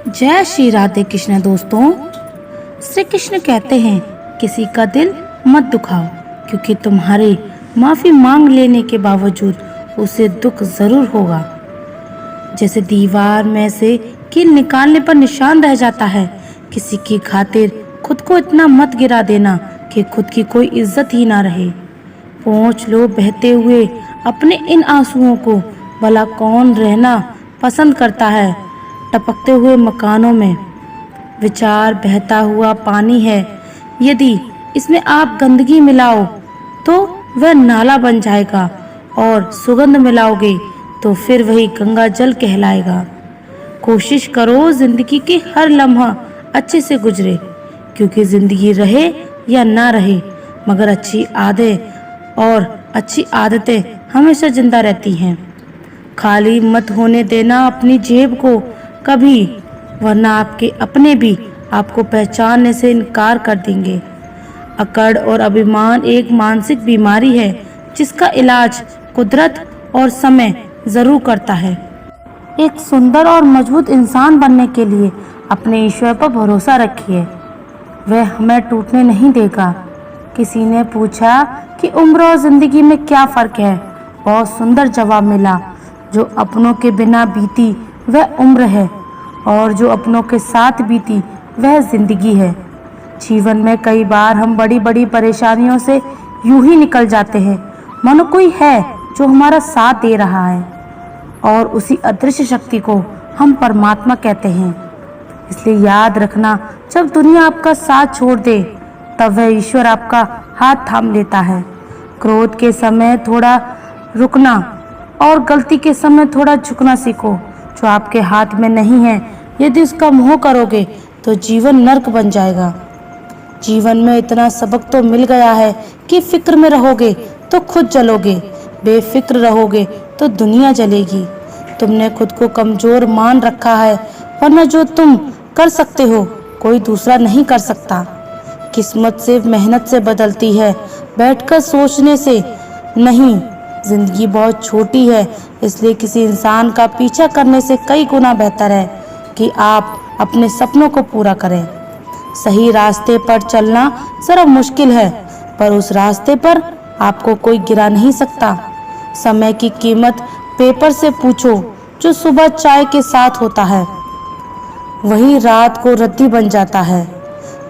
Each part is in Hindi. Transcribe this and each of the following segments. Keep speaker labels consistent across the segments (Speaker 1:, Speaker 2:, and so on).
Speaker 1: जय श्री राधे कृष्ण दोस्तों। श्री कृष्ण कहते हैं किसी का दिल मत दुखाओ, क्योंकि तुम्हारे माफी मांग लेने के बावजूद उसे दुख जरूर होगा। जैसे दीवार में से कील निकालने पर निशान रह जाता है, किसी की खातिर खुद को इतना मत गिरा देना कि खुद की कोई इज्जत ही ना रहे। पहुँच लो बहते हुए अपने इन आंसुओं को, भला कौन रहना पसंद करता है टपकते हुए मकानों में। विचार बहता हुआ पानी है, यदि इसमें आप गंदगी मिलाओ तो वह नाला बन जाएगा, और सुगंध मिलाओगे तो फिर वही गंगा जल कहलाएगा। कोशिश करो जिंदगी की हर लम्हा अच्छे से गुजरे, क्योंकि जिंदगी रहे या ना रहे, मगर अच्छी आदतें हमेशा जिंदा रहती हैं। खाली मत होने देना अपनी जेब को कभी, वरना आपके अपने भी आपको पहचानने से इनकार कर देंगे। अकड़ और अभिमान एक मानसिक बीमारी है, जिसका इलाज कुदरत और समय जरूर करता है। एक सुंदर और मजबूत इंसान बनने के लिए अपने ईश्वर पर भरोसा रखिए, वह हमें टूटने नहीं देगा। किसी ने पूछा कि उम्र और जिंदगी में क्या फर्क है। बहुत सुंदर जवाब मिला, जो अपनों के बिना बीती वह उम्र है, और जो अपनों के साथ बीती वह जिंदगी है। जीवन में कई बार हम बड़ी बड़ी परेशानियों से यूं ही निकल जाते हैं, मानो कोई है जो हमारा साथ दे रहा है, और उसी अदृश्य शक्ति को हम परमात्मा कहते हैं। इसलिए याद रखना, जब दुनिया आपका साथ छोड़ दे तब वह ईश्वर आपका हाथ थाम लेता है। क्रोध के समय थोड़ा रुकना और गलती के समय थोड़ा झुकना सीखो। जो आपके हाथ में नहीं है, यदि उसका मोह करोगे तो जीवन नर्क बन जाएगा। जीवन में इतना सबक तो मिल गया है कि फिक्र में रहोगे तो खुद जलोगे, बेफिक्र रहोगे तो दुनिया जलेगी। तुमने खुद को कमजोर मान रखा है, वरना जो तुम कर सकते हो कोई दूसरा नहीं कर सकता। किस्मत सिर्फ मेहनत से बदलती है, बैठकर सोचने से नहीं। जिंदगी बहुत छोटी है, इसलिए किसी इंसान का पीछा करने से कई गुना बेहतर है कि आप अपने सपनों को पूरा करें। सही रास्ते पर चलना जरा मुश्किल है, पर उस रास्ते पर आपको कोई गिरा नहीं सकता। समय की कीमत पेपर से पूछो, जो सुबह चाय के साथ होता है वही रात को रद्दी बन जाता है।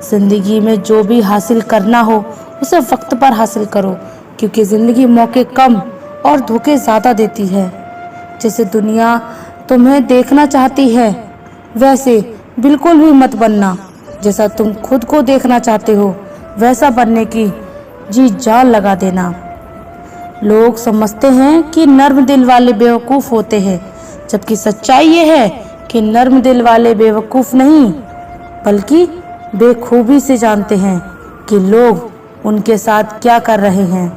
Speaker 1: जिंदगी में जो भी हासिल करना हो उसे वक्त पर हासिल करो, क्योंकि जिंदगी मौके कम और धोखे ज़्यादा देती है। जैसे दुनिया तुम्हें देखना चाहती है, वैसे बिल्कुल भी मत बनना। जैसा तुम खुद को देखना चाहते हो, वैसा बनने की जी जान लगा देना। लोग समझते हैं कि नर्म दिल वाले बेवकूफ़ होते हैं, जबकि सच्चाई ये है कि नर्म दिल वाले बेवकूफ़ नहीं, बल्कि बेखूबी से जानते हैं कि लोग उनके साथ क्या कर रहे हैं।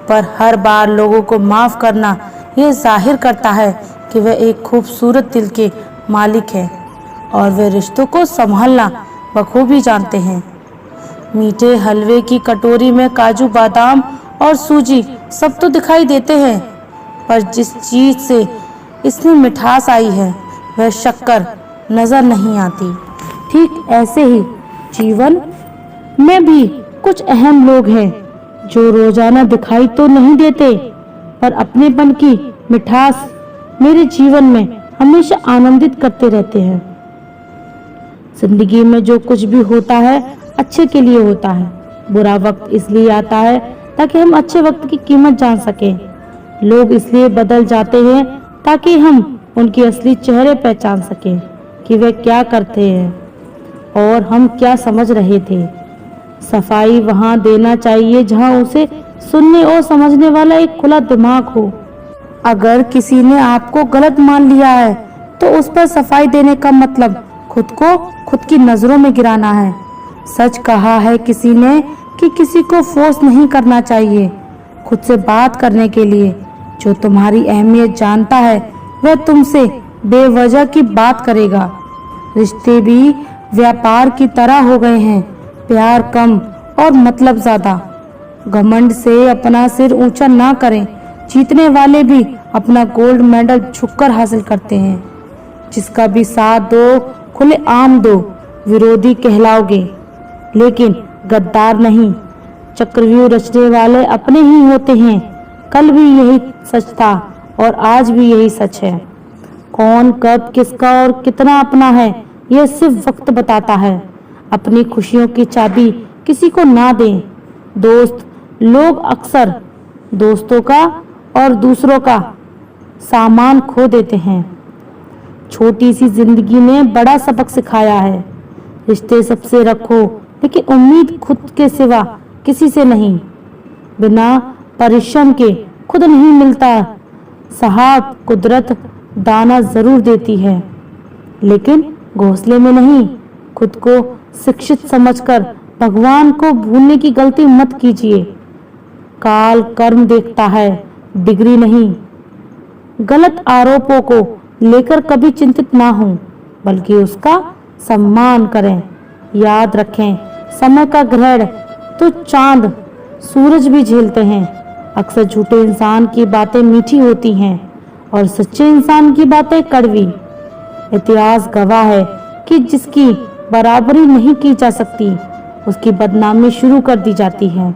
Speaker 1: पर हर बार लोगों को माफ़ करना यह जाहिर करता है कि वह एक खूबसूरत दिल के मालिक हैं, और वे रिश्तों को संभालना बखूबी जानते हैं। मीठे हलवे की कटोरी में काजू बादाम और सूजी सब तो दिखाई देते हैं, पर जिस चीज़ से इसमें मिठास आई है वह शक्कर नज़र नहीं आती। ठीक ऐसे ही जीवन में भी कुछ अहम लोग हैं जो रोजाना दिखाई तो नहीं देते, पर अपनेपन की मिठास मेरे जीवन में हमेशा आनंदित करते रहते हैं। जिंदगी में जो कुछ भी होता है अच्छे के लिए होता है। बुरा वक्त इसलिए आता है ताकि हम अच्छे वक्त की कीमत जान सकें। लोग इसलिए बदल जाते हैं ताकि हम उनके असली चेहरे पहचान सकें कि वे क्या करते हैं और हम क्या समझ रहे थे। सफाई वहाँ देना चाहिए जहाँ उसे सुनने और समझने वाला एक खुला दिमाग हो। अगर किसी ने आपको गलत मान लिया है तो उस पर सफाई देने का मतलब खुद को खुद की नजरों में गिराना है। सच कहा है किसी ने कि किसी को फोर्स नहीं करना चाहिए खुद से बात करने के लिए। जो तुम्हारी अहमियत जानता है वह तुमसे बेवजह की बात करेगा। रिश्ते भी व्यापार की तरह हो गए हैं, प्यार कम और मतलब ज्यादा। घमंड से अपना सिर ऊंचा ना करें, जीतने वाले भी अपना गोल्ड मेडल झुककर हासिल करते हैं। जिसका भी साथ दो खुले आम दो, विरोधी कहलाओगे लेकिन गद्दार नहीं। चक्रव्यूह रचने वाले अपने ही होते हैं। कल भी यही सच था और आज भी यही सच है। कौन कब किसका और कितना अपना है यह सिर्फ वक्त बताता है। अपनी खुशियों की चाबी किसी को ना दें। दोस्त लोग अक्सर दोस्तों का और दूसरों का सामान खो देते हैं। छोटी सी जिंदगी ने बड़ा सबक सिखाया है। रिश्ते सबसे रखो लेकिन उम्मीद खुद के सिवा किसी से नहीं। बिना परिश्रम के खुद नहीं मिलता। साहब कुदरत दाना जरूर देती है लेकिन घोंसले में नहीं। खुद को शिक्षित समझकर भगवान को भूलने की गलती मत कीजिए। काल कर्म देखता है, डिग्री नहीं। गलत आरोपों को लेकर कभी चिंतित ना हो बल्कि उसका सम्मान करें। याद रखें, समय का ग्रहण तो चांद सूरज भी झेलते हैं। अक्सर झूठे इंसान की बातें मीठी होती हैं और सच्चे इंसान की बातें कड़वी। इतिहास गवाह है कि जिसकी बराबरी नहीं की जा सकती उसकी बदनामी शुरू कर दी जाती है।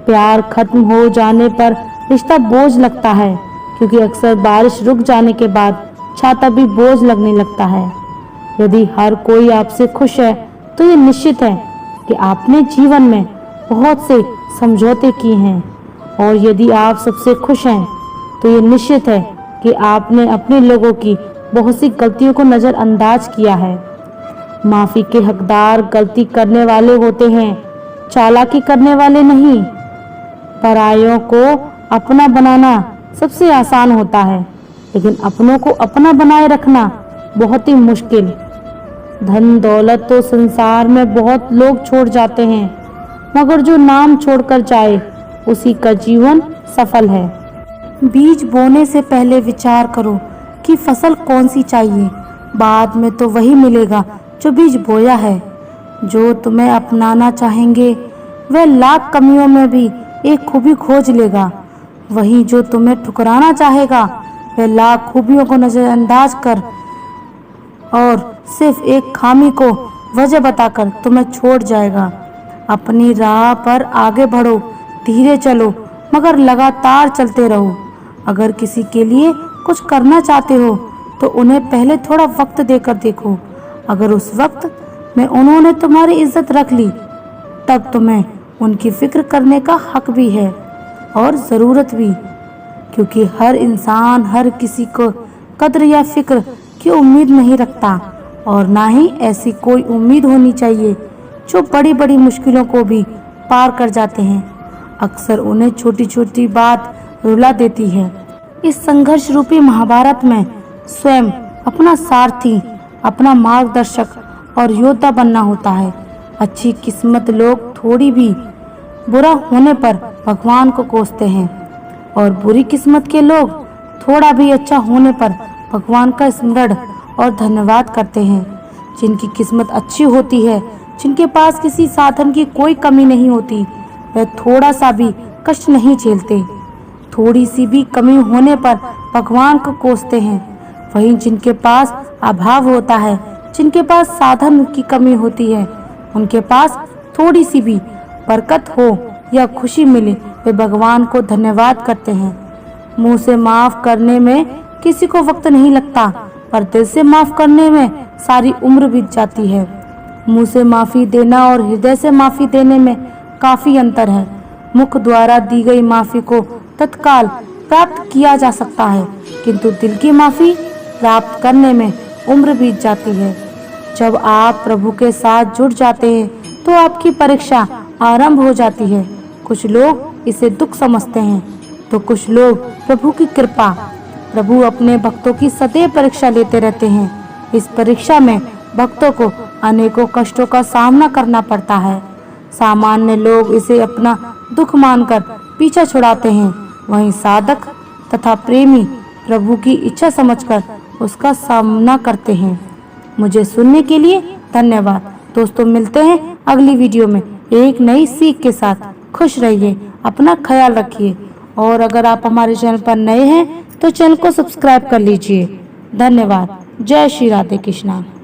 Speaker 1: प्यार खत्म हो जाने पर रिश्ता बोझ लगता है क्योंकि अक्सर बारिश रुक जाने के बाद छाता भी बोझ लगने लगता है। यदि हर कोई आपसे खुश है तो ये निश्चित है कि आपने जीवन में बहुत से समझौते किए हैं और यदि आप सबसे खुश हैं तो ये निश्चित है कि आपने अपने लोगों की बहुत सी गलतियों को नज़रअंदाज किया है। माफ़ी के हकदार गलती करने वाले होते हैं, चालाकी करने वाले नहीं। परायों को अपना बनाना सबसे आसान होता है लेकिन अपनों को अपना बनाए रखना बहुत ही मुश्किल। धन दौलत तो संसार में बहुत लोग छोड़ जाते हैं मगर जो नाम छोड़कर जाए उसी का जीवन सफल है। बीज बोने से पहले विचार करो कि फसल कौन सी चाहिए। बाद में तो वही मिलेगा जो बीज बोया है। जो तुम्हें अपनाना चाहेंगे वह लाख कमियों में भी एक खूबी खोज लेगा। वही जो तुम्हें ठुकराना चाहेगा वह लाख खूबियों को नजरअंदाज कर और सिर्फ एक खामी को वजह बताकर तुम्हें छोड़ जाएगा। अपनी राह पर आगे बढ़ो, धीरे चलो मगर लगातार चलते रहो। अगर किसी के लिए कुछ करना चाहते हो तो उन्हें पहले थोड़ा वक्त देकर देखो। अगर उस वक्त में उन्होंने तुम्हारी इज्जत रख ली तब तुम्हें उनकी फिक्र करने का हक भी है और ज़रूरत भी, क्योंकि हर इंसान हर किसी को कद्र या फिक्र की उम्मीद नहीं रखता और ना ही ऐसी कोई उम्मीद होनी चाहिए जो बड़ी बड़ी मुश्किलों को भी पार कर जाते हैं। अक्सर उन्हें छोटी छोटी बात रुला देती है। इस संघर्ष रूपी महाभारत में स्वयं अपना सारथी, अपना मार्गदर्शक और योद्धा बनना होता है। अच्छी किस्मत लोग थोड़ी भी बुरा होने पर भगवान को कोसते हैं और बुरी किस्मत के लोग थोड़ा भी अच्छा होने पर भगवान का स्मरण और धन्यवाद करते हैं। जिनकी किस्मत अच्छी होती है, जिनके पास किसी साधन की कोई कमी नहीं होती, वह थोड़ा सा भी कष्ट नहीं झेलते। थोड़ी सी भी कमी होने पर भगवान को कोसते हैं। वहीं जिनके पास अभाव होता है, जिनके पास साधन की कमी होती है, उनके पास थोड़ी सी भी बरकत हो या खुशी मिले वे भगवान को धन्यवाद करते हैं। मुंह से माफ करने में किसी को वक्त नहीं लगता पर दिल से माफ करने में सारी उम्र बीत जाती है। मुंह से माफी देना और हृदय से माफी देने में काफी अंतर है। मुख द्वारा दी गई माफी को तत्काल प्राप्त किया जा सकता है किंतु दिल की माफी प्राप्त करने में उम्र बीत जाती है। जब आप प्रभु के साथ जुड़ जाते हैं तो आपकी परीक्षा आरंभ हो जाती है। कुछ लोग इसे दुख समझते हैं तो कुछ लोग प्रभु की कृपा। प्रभु अपने भक्तों की सदैव परीक्षा लेते रहते हैं। इस परीक्षा में भक्तों को अनेकों कष्टों का सामना करना पड़ता है। सामान्य लोग इसे अपना दुख मानकर पीछा छुड़ाते हैं, वहीं साधक तथा प्रेमी प्रभु की इच्छा समझकर उसका सामना करते हैं। मुझे सुनने के लिए धन्यवाद। दोस्तों, मिलते हैं अगली वीडियो में एक नई सीख के साथ। खुश रहिए, अपना ख्याल रखिए और अगर आप हमारे चैनल पर नए हैं तो चैनल को सब्सक्राइब कर लीजिए। धन्यवाद। जय श्री राधे कृष्णा।